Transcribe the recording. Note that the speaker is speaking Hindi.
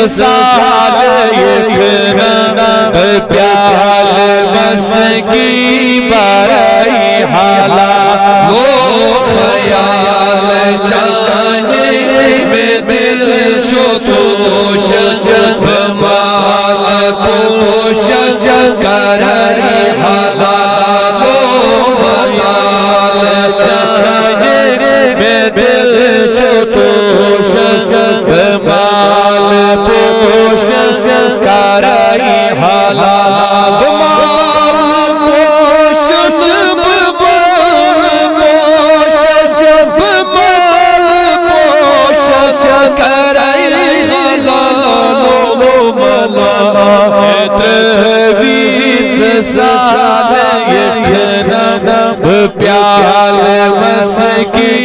साल प्याल बस की बरई हाला वो ख्याल चाने में दिल जो तोश जब माल पोश करई हाला वो ख्याल चाने में दिल जो तोश जब माल पोश करई हाला साल प्याल बस की